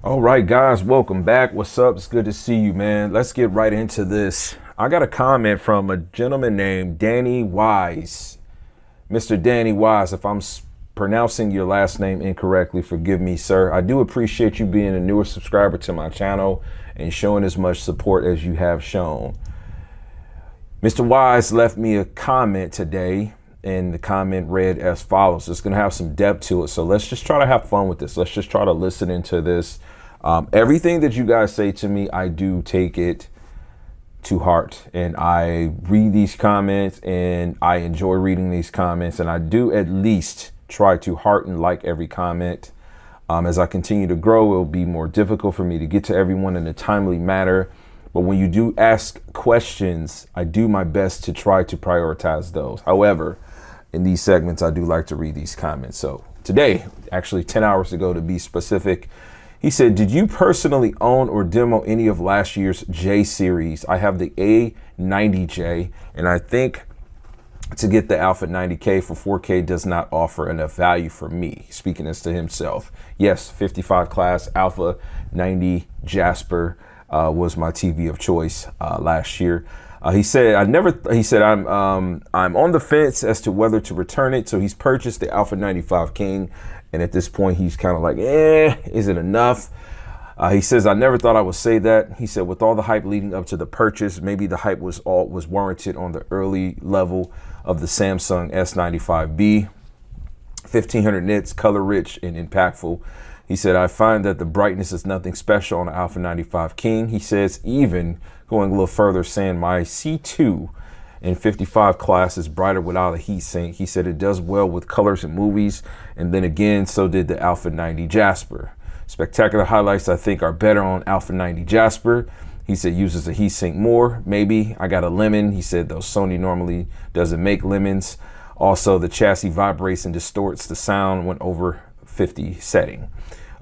All right, guys, welcome back. What's up? It's good to see you, man. Let's get right into this. I got a comment from a gentleman named Danny Wise. Mr. Danny Wise, if I'm pronouncing your last name incorrectly, forgive me, sir. I do appreciate you being a newer subscriber to my channel and showing as much support as you have shown. Mr. Wise left me a comment today, and the comment read as follows. It's going to have some depth to it, so let's just try to have fun with this. Let's just try to listen into this. Everything that you guys say to me, I do take it to heart, and I read these comments and I enjoy reading these comments, and I do at least try to heart and like every comment. As I continue to grow, it'll be more difficult for me to get to everyone in a timely manner. But when you do ask questions, I do my best to try to prioritize those. However, in these segments, I do like to read these comments. So today, actually 10 hours ago to be specific, he said, did you personally own or demo any of last year's J series? I have the A90J, and I think to get the Alpha 90K for 4K does not offer enough value for me. Speaking as to himself. Yes, 55 class Alpha 90 Jasper was my TV of choice last year. He said, I'm on the fence as to whether to return it. So he's purchased the Alpha 95K. And at this point, he's kind of like, is it enough? He says, I never thought I would say that. He said, with all the hype leading up to the purchase, maybe the hype was warranted on the early level of the Samsung S95B. 1500 nits, color rich and impactful. He said, I find that the brightness is nothing special on the Alpha 95K. He says, even going a little further, saying my C2 in 55 class is brighter without a heat sink. He said it does well with colors and movies. And then again, so did the Alpha 90 Jasper. Spectacular highlights, I think, are better on Alpha 90 Jasper. He said uses a heat sink more. Maybe I got a lemon. He said though Sony normally doesn't make lemons. Also, the chassis vibrates and distorts the sound when over 50 setting.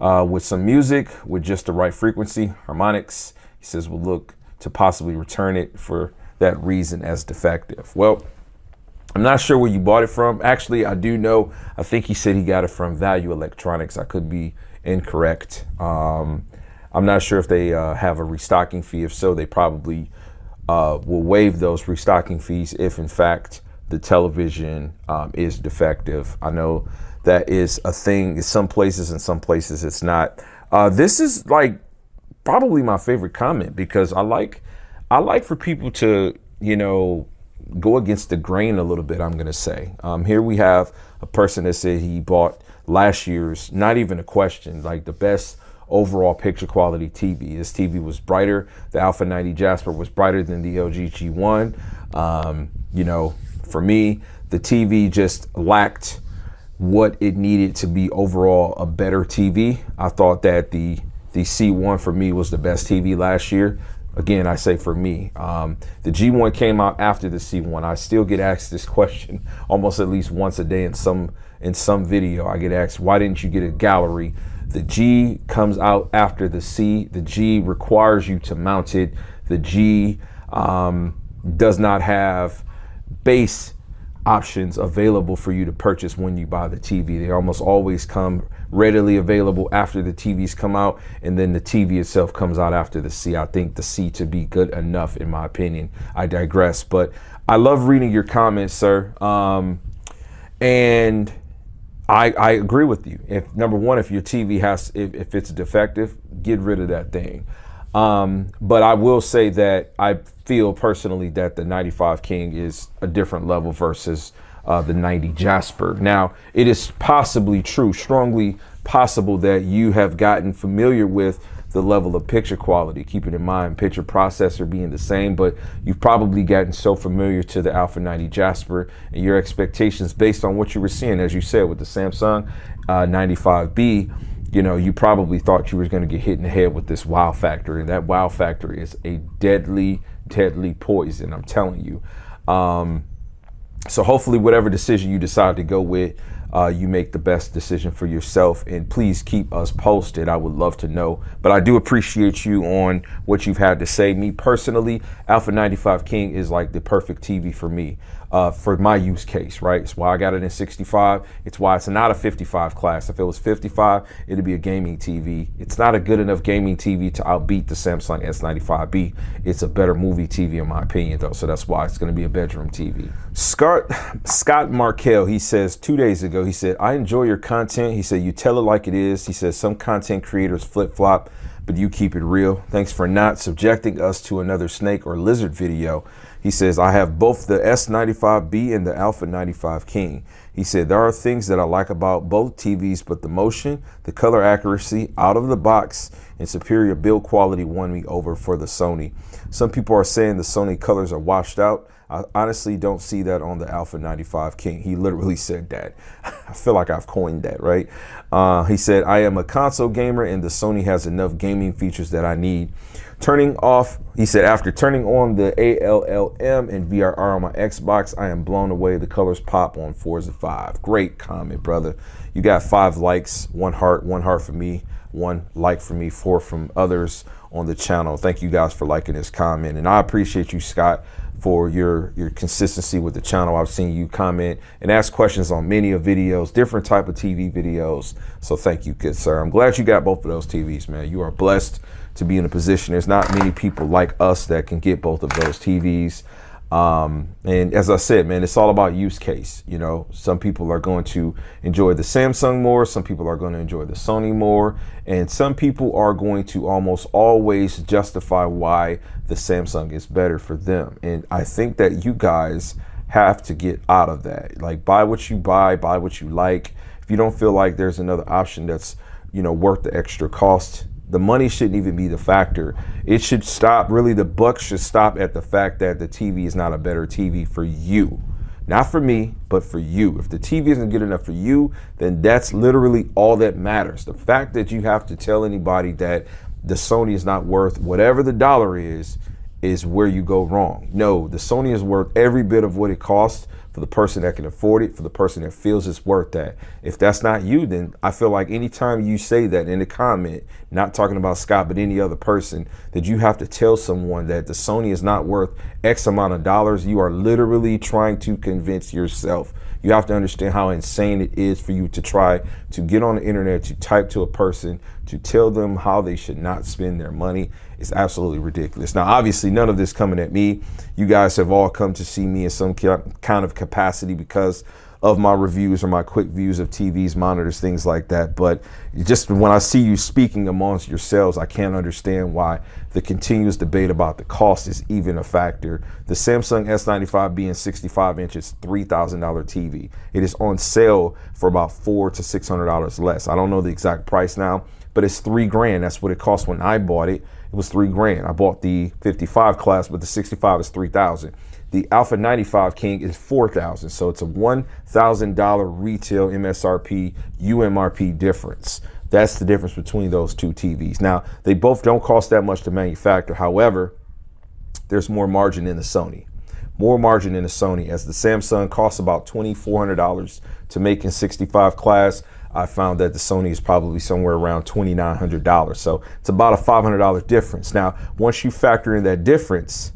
With some music, with just the right frequency, harmonics, he says we'll look to possibly return it for that reason as defective. Well, I'm not sure where you bought it from. Actually, I do know. I think he said he got it from Value Electronics. I could be incorrect. I'm not sure if they have a restocking fee. If so, they probably will waive those restocking fees if, in fact, the television is defective. I know that is a thing in some places, and some places it's not. This is like probably my favorite comment because I like for people to, go against the grain a little bit, I'm going to say. Here we have a person that said he bought last year's, not even a question, like the best overall picture quality TV. This TV was brighter. The Alpha 90 Jasper was brighter than the LG G1. For me, the TV just lacked what it needed to be overall a better TV. I thought that the C1 for me was the best TV last year. Again, I say for me, the G1 came out after the C1. I still get asked this question almost at least once a day in some video. I get asked, why didn't you get a gallery? The G comes out after the C. The G requires you to mount it. The G does not have base options available for you to purchase when you buy the TV. They almost always come readily available after the TVs come out, and then the TV itself comes out after the C. I think the C to be good enough, in my opinion. I digress, but I love reading your comments, sir. And I agree with you. If number one, if your TV if it's defective, get rid of that thing. But I will say that I feel personally that the 95K is a different level versus the 90 Jasper. Now, it is possibly true, strongly possible that you have gotten familiar with the level of picture quality, keeping in mind picture processor being the same, but you've probably gotten so familiar to the Alpha 90 Jasper and your expectations based on what you were seeing, as you said, with the Samsung 95B. You probably thought you were going to get hit in the head with this wow factor, and that wow factor is a deadly, deadly poison, I'm telling you. So hopefully whatever decision you decide to go with, you make the best decision for yourself. And please keep us posted. I would love to know. But I do appreciate you on what you've had to say. Me personally, Alpha 95 King is like the perfect TV for me. For my use case, right? It's why I got it in 65. It's why it's not a 55 class. If it was 55, it'd be a gaming TV. It's not a good enough gaming TV to outbeat the Samsung S95B. It's a better movie TV in my opinion though. So that's why it's gonna be a bedroom TV. Scott Markell, he says 2 days ago, he said, I enjoy your content. He said, you tell it like it is. He says, some content creators flip-flop, but you keep it real. Thanks for not subjecting us to another snake or lizard video. He says, I have both the S95B and the Alpha 95 King. He said, there are things that I like about both TVs, but the motion, the color accuracy, out of the box, and superior build quality won me over for the Sony. Some people are saying the Sony colors are washed out. I honestly don't see that on the Alpha 95 King. He literally said that. I feel like I've coined that, right? He said, I am a console gamer and the Sony has enough gaming features that I need. He said, after turning on the ALLM and VRR on my Xbox, I am blown away. The colors pop on Forza 5. Great comment, brother. You got 5 likes, 1 heart for me, 1 like for me, 4 from others on the channel. Thank you guys for liking this comment. And I appreciate you, Scott, for your consistency with the channel. I've seen you comment and ask questions on many of videos, different type of TV videos. So thank you, good sir. I'm glad you got both of those TVs, man. You are blessed to be in a position. There's not many people like us that can get both of those TVs. And as I said, man, it's all about use case. You know, some people are going to enjoy the Samsung more. Some people are going to enjoy the Sony more. And some people are going to almost always justify why the Samsung is better for them. And I think that you guys have to get out of that. Like, buy what you buy what you like. If you don't feel like there's another option that's, you know, worth the extra cost, the money shouldn't even be the factor. It should stop, really the buck should stop at the fact that the TV is not a better TV for you. Not for me, but for you. If the TV isn't good enough for you, then that's literally all that matters. The fact that you have to tell anybody that the Sony is not worth whatever the dollar is where you go wrong. No, the Sony is worth every bit of what it costs for the person that can afford it, for the person that feels it's worth that. If that's not you, then I feel like anytime you say that in the comment, not talking about Scott, but any other person, that you have to tell someone that the Sony is not worth X amount of dollars, you are literally trying to convince yourself. You have to understand how insane it is for you to try to get on the internet, to type to a person, to tell them how they should not spend their money. It's absolutely ridiculous. Now, obviously, none of this coming at me. You guys have all come to see me in some kind of capacity because of my reviews or my quick views of TVs, monitors, things like that. But just when I see you speaking amongst yourselves, I can't understand why the continuous debate about the cost is even a factor. The Samsung S95 being 65 inches, $3,000 TV. It is on sale for about $400 to $600 less. I don't know the exact price now, but it's $3 grand. That's what it cost when I bought it. It was $3 grand. I bought the 55 class, but the 65 is $3,000. The Alpha 95 King is $4,000. So it's a $1,000 retail MSRP, UMRP difference. That's the difference between those two TVs. Now, they both don't cost that much to manufacture. However, there's more margin in the Sony. More margin in the Sony, as the Samsung costs about $2,400 to make in 65 class. I found that the Sony is probably somewhere around $2,900. So it's about a $500 difference. Now, once you factor in that difference,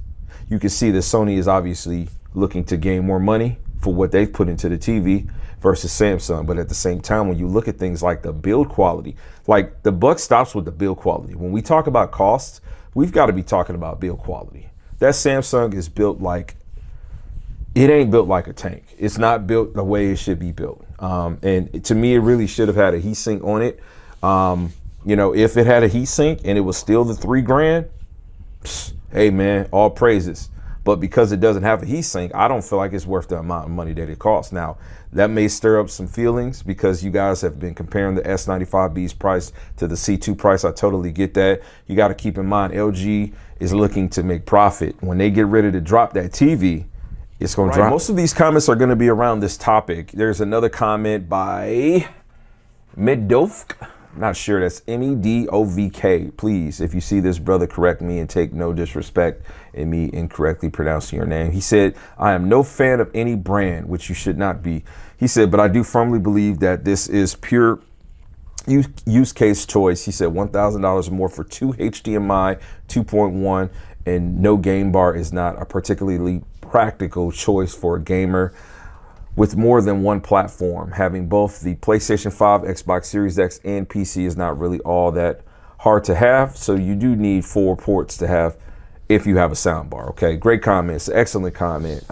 you can see that Sony is obviously looking to gain more money for what they've put into the TV versus Samsung. But at the same time, when you look at things like the build quality, like the buck stops with the build quality. When we talk about costs, we've got to be talking about build quality. That Samsung is built like, it ain't built like a tank. It's not built the way it should be built. And to me, it really should have had a heat sink on it. You know, if it had a heat sink and it was still the $3 grand, hey man, all praises. But because it doesn't have a heat sink, I don't feel like it's worth the amount of money that it costs. Now, that may stir up some feelings because you guys have been comparing the S95B's price to the C2 price. I totally get that. You got to keep in mind, LG is looking to make profit. When they get ready to drop that TV, it's going to drop. Most of these comments are going to be around this topic. There's another comment by Medovk. not sure. That's Medovk. Please, if you see this, brother, correct me and take no disrespect in me incorrectly pronouncing your name. He said, I am no fan of any brand, which you should not be. He said, but I do firmly believe that this is pure use case choice. He said $1,000 more for two HDMI 2.1 and no game bar is not a particularly practical choice for a gamer with more than one platform. Having both the PlayStation 5, Xbox Series X, and PC is not really all that hard to have. So you do need 4 ports to have if you have a sound bar. Okay, great comment. It's an excellent comment.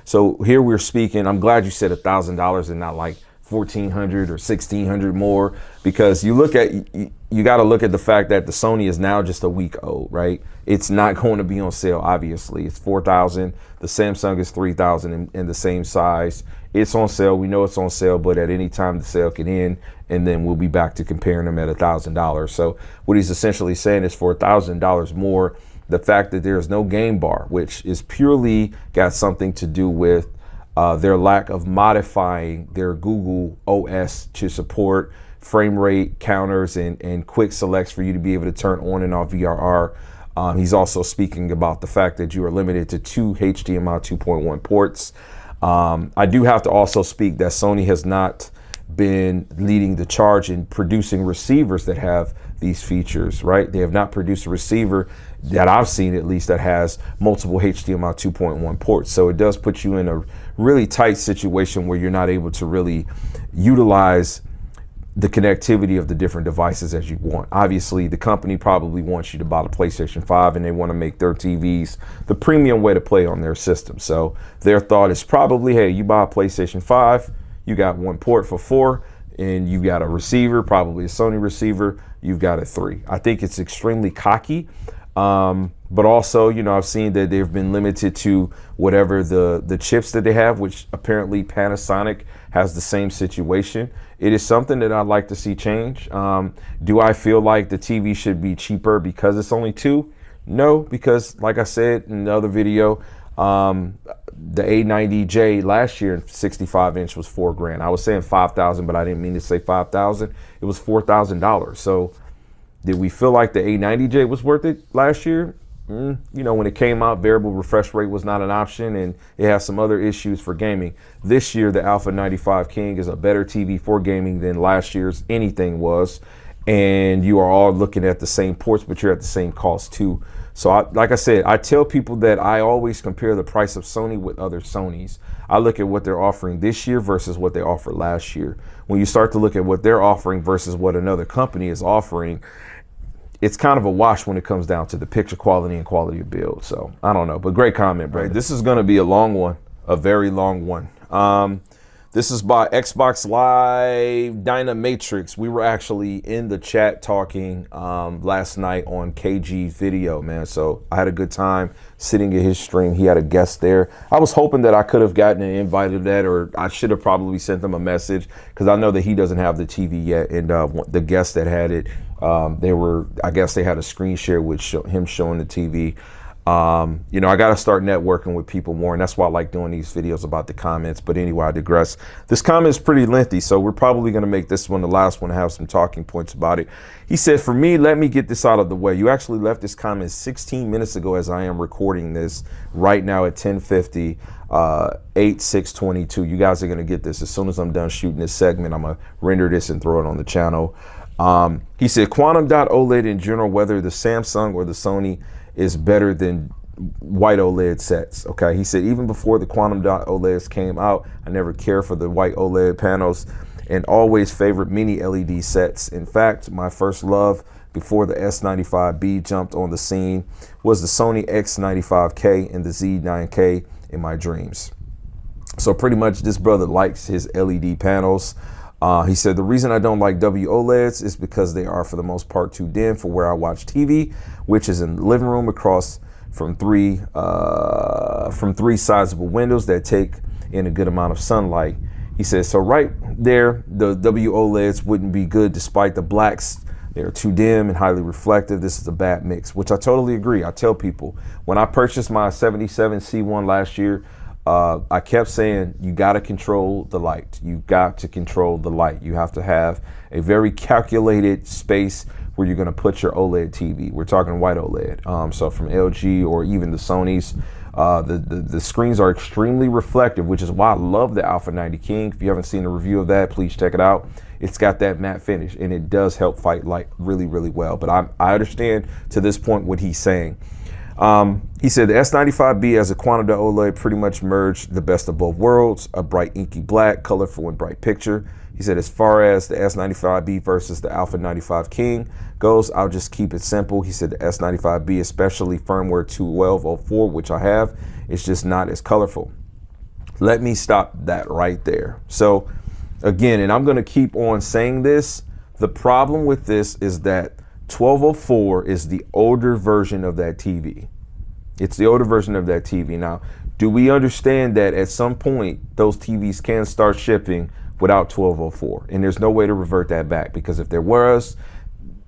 So here we're speaking. I'm glad you said $1,000 and not like 1,400 or 1,600 more, because you look at, you got to look at the fact that the Sony is now just a week old, right? It's not going to be on sale. Obviously it's 4,000. The Samsung is 3,000 in the same size. It's on sale. We know it's on sale, but at any time the sale can end and then we'll be back to comparing them at $1,000. So what he's essentially saying is for $1,000 more, the fact that there is no game bar, which is purely got something to do with their lack of modifying their Google OS to support frame rate counters and quick selects for you to be able to turn on and off VRR. He's also speaking about the fact that you are limited to 2 HDMI 2.1 ports. I do have to also speak that Sony has not been leading the charge in producing receivers that have these features, right? They have not produced a receiver that I've seen, at least, that has multiple HDMI 2.1 ports. So it does put you in a really tight situation where you're not able to really utilize the connectivity of the different devices as you want. Obviously, the company probably wants you to buy the PlayStation 5 and they want to make their TVs the premium way to play on their system. So their thought is probably, hey, you buy a PlayStation 5, you got 1 port for 4, and you got a receiver, probably a Sony receiver, you've got a 3. I think it's extremely cocky. But also, you know, I've seen that they've been limited to whatever the chips that they have, which apparently Panasonic has the same situation. It is something that I'd like to see change. Do I feel like the TV should be cheaper because it's only 2? No, because like I said in the other video, the A90J last year, 65 inch was $4,000. I was saying 5,000, but I didn't mean to say 5,000. It was $4,000. So did we feel like the A90J was worth it last year? You know, when it came out, variable refresh rate was not an option, and it has some other issues for gaming. This year, the Alpha 95K is a better TV for gaming than last year's anything was, and you are all looking at the same ports, but you're at the same cost too. So like I said, I tell people that I always compare the price of Sony with other Sonys. I look at what they're offering this year versus what they offered last year. When you start to look at what they're offering versus what another company is offering, it's kind of a wash when it comes down to the picture quality and quality of build. So I don't know, but great comment, bro. This is going to be a long one, a very long one. This is by Xbox Live Dynamatrix. We were actually in the chat talking last night on KG's video, man. So I had a good time sitting in his stream. He had a guest there. I was hoping that I could have gotten an invite to that, or I should have probably sent him a message, because I know that he doesn't have the TV yet. And the guest that had it, I guess they had a screen share with him showing the TV. You know, I got to start networking with people more, and that's why I like doing these videos about the comments. But anyway, I digress. This comment is pretty lengthy, so we're probably going to make this one the last one to have some talking points about it. He said, for me, let me get this out of the way. You actually left this comment 16 minutes ago as I am recording this right now at 10:50, 8/6/22. You guys are going to get this as soon as I'm done shooting this segment. I'm going to render this and throw it on the channel. He said, Quantum.OLED in general, whether the Samsung or the Sony, is better than white OLED sets. Okay, he said, even before the Quantum.OLEDs came out, I never cared for the white OLED panels and always favored mini LED sets. In fact, my first love before the S95B jumped on the scene was the Sony X95K and the Z9K in my dreams. So pretty much this brother likes his LED panels. He said, the reason I don't like WOLEDs is because they are for the most part too dim for where I watch TV, which is in the living room across from three sizable windows that take in a good amount of sunlight. He says, so right there, the WOLEDs wouldn't be good despite the blacks. They're too dim and highly reflective. This is a bad mix, which I totally agree. I tell people, when I purchased my 77C1 last year, I kept saying, you got to control the light. You got to control the light. You have to have a very calculated space where you're going to put your OLED TV. We're talking white OLED. So from LG or even the Sonys, the screens are extremely reflective, which is why I love the Alpha 90 King. If you haven't seen a review of that, please check it out. It's got that matte finish and it does help fight light really, really well. But I understand to this point what he's saying. He said the S95B as a quantity OLED pretty much merged the best of both worlds, a bright inky black, colorful and bright picture. He said as far as the S95B versus the Alpha 95 King goes, I'll just keep it simple. He said the S95B, especially firmware 1204, which I have, is just not as colorful. Let me stop that right there. So again, and I'm going to keep on saying this, the problem with this is that 1204 is the older version of that TV. It's the older version of that TV. Now, do we understand that at some point those TVs can start shipping without 1204? And there's no way to revert that back, because if there was,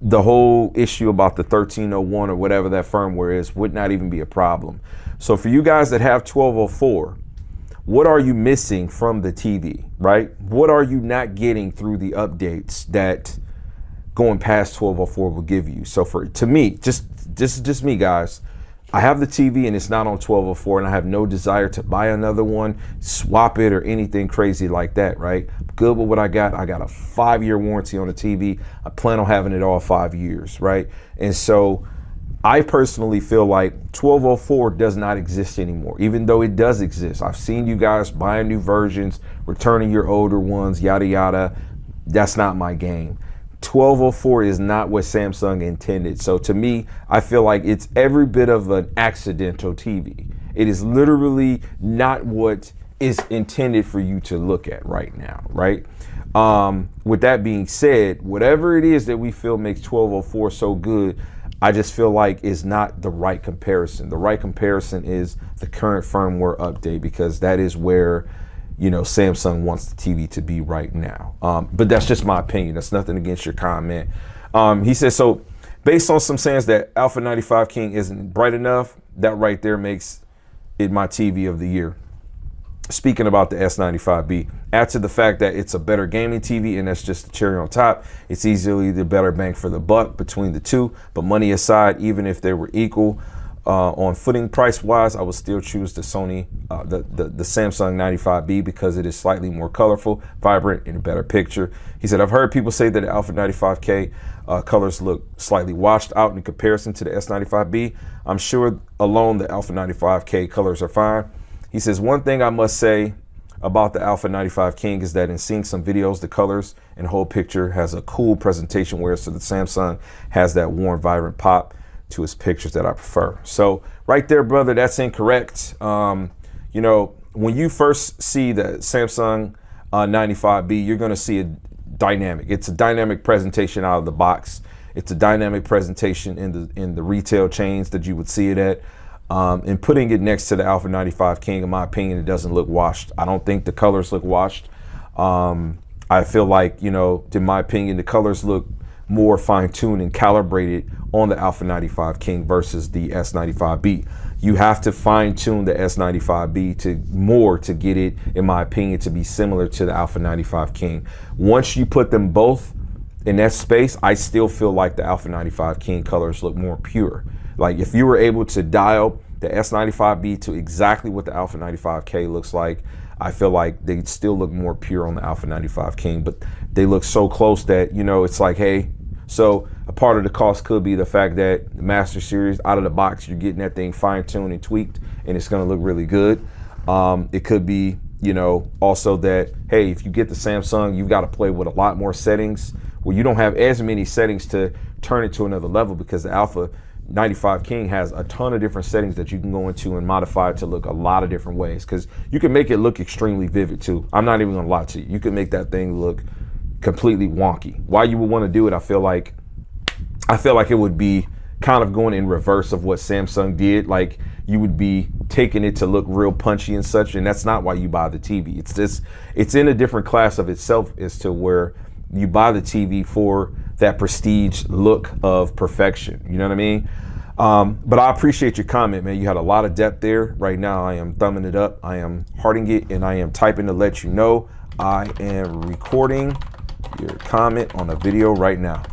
the whole issue about the 1301 or whatever that firmware is would not even be a problem. So for you guys that have 1204, what are you missing from the TV, right? What are you not getting through the updates that going past 1204 will give you? So to me, just me, guys, I have the TV and it's not on 1204 and I have no desire to buy another one, swap it or anything crazy like that, right? Good with what I got. I got a 5-year warranty on the TV. I plan on having it all 5 years, right? And so I personally feel like 1204 does not exist anymore, even though it does exist. I've seen you guys buying new versions, returning your older ones, yada, yada. That's not my game. 1204 is not what Samsung intended. So to me, I feel like it's every bit of an accidental TV. It is literally not what is intended for you to look at right now, right? With that being said, whatever it is that we feel makes 1204 so good, I just feel like is not the right comparison. The right comparison is the current firmware update, because that is where, you know, Samsung wants the TV to be right now. But that's just my opinion. That's nothing against your comment. He says, so based on some sayings that Alpha 95 King isn't bright enough, that right there makes it my TV of the year. Speaking about the S95B, add to the fact that it's a better gaming TV, and that's just the cherry on top. It's easily the better bang for the buck between the two. But money aside, even if they were equal, on footing price wise, I would still choose the Sony, the Samsung 95B, because it is slightly more colorful, vibrant, and a better picture. He said, I've heard people say that the Alpha 95K colors look slightly washed out in comparison to the S95B. I'm sure alone the Alpha 95K colors are fine. He says, one thing I must say about the Alpha 95 King is that in seeing some videos, the colors and whole picture has a cool presentation, whereas the Samsung has that warm, vibrant pop to its pictures that I prefer. So right there, brother, that's incorrect. You know, when you first see the Samsung 95B, you're going to see a dynamic. It's a dynamic presentation out of the box. It's a dynamic presentation in the retail chains that you would see it at. And putting it next to the Alpha 95 King, in my opinion, it doesn't look washed. I don't think the colors look washed. I feel like, you know, in my opinion, the colors look more fine-tuned and calibrated on the Alpha 95 King versus the S95B. You have to fine-tune the S95B to get it, in my opinion, to be similar to the Alpha 95 King. Once you put them both in that space, I still feel like the Alpha 95 King colors look more pure. Like if you were able to dial the S95B to exactly what the Alpha 95K looks like, I feel like they'd still look more pure on the Alpha 95 King, but they look so close that, you know, it's like, hey, so a part of the cost could be the fact that the Master Series out of the box, you're getting that thing fine-tuned and tweaked, and it's going to look really good. It could be, you know, also that, hey, if you get the Samsung, you've got to play with a lot more settings. Well, you don't have as many settings to turn it to another level, because the Alpha 95 King has a ton of different settings that you can go into and modify it to look a lot of different ways, because you can make it look extremely vivid too. I'm not even gonna lie to you. You can make that thing look completely wonky. Why you would want to do it, I feel like it would be kind of going in reverse of what Samsung did. Like you would be taking it to look real punchy and such, and that's not why you buy the TV. It's just, it's in a different class of itself as to where you buy the TV for that prestige look of perfection. You know what I mean? But I appreciate your comment, man. You had a lot of depth there. Right now, I am thumbing it up. I am hearting it, and I am typing to let you know I am recording your comment on a video right now.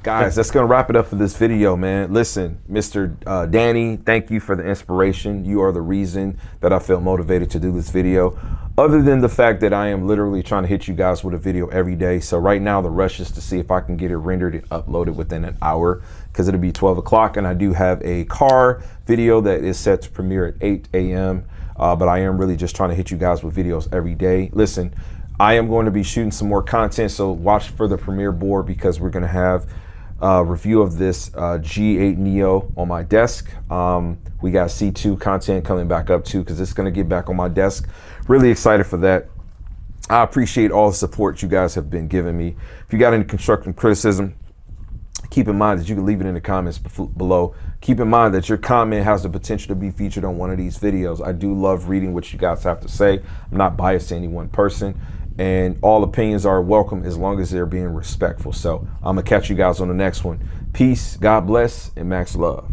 Guys, that's going to wrap it up for this video, man. Listen, Mr. Danny, thank you for the inspiration. You are the reason that I felt motivated to do this video. Other than the fact that I am literally trying to hit you guys with a video every day. So right now the rush is to see if I can get it rendered and uploaded within an hour, because it'll be 12 o'clock and I do have a car video that is set to premiere at 8 a.m. But I am really just trying to hit you guys with videos every day. Listen, I am going to be shooting some more content, so watch for the premiere board, because we're going to have review of this G8 Neo on my desk. We got C2 content coming back up too, because it's going to get back on my desk. Really excited for that. I appreciate all the support you guys have been giving me. If you got any constructive criticism, keep in mind that you can leave it in the comments below. Keep in mind that your comment has the potential to be featured on one of these videos. I do love reading what you guys have to say. I'm not biased to any one person, and all opinions are welcome as long as they're being respectful. So I'm gonna catch you guys on the next one. Peace, God bless, and max love.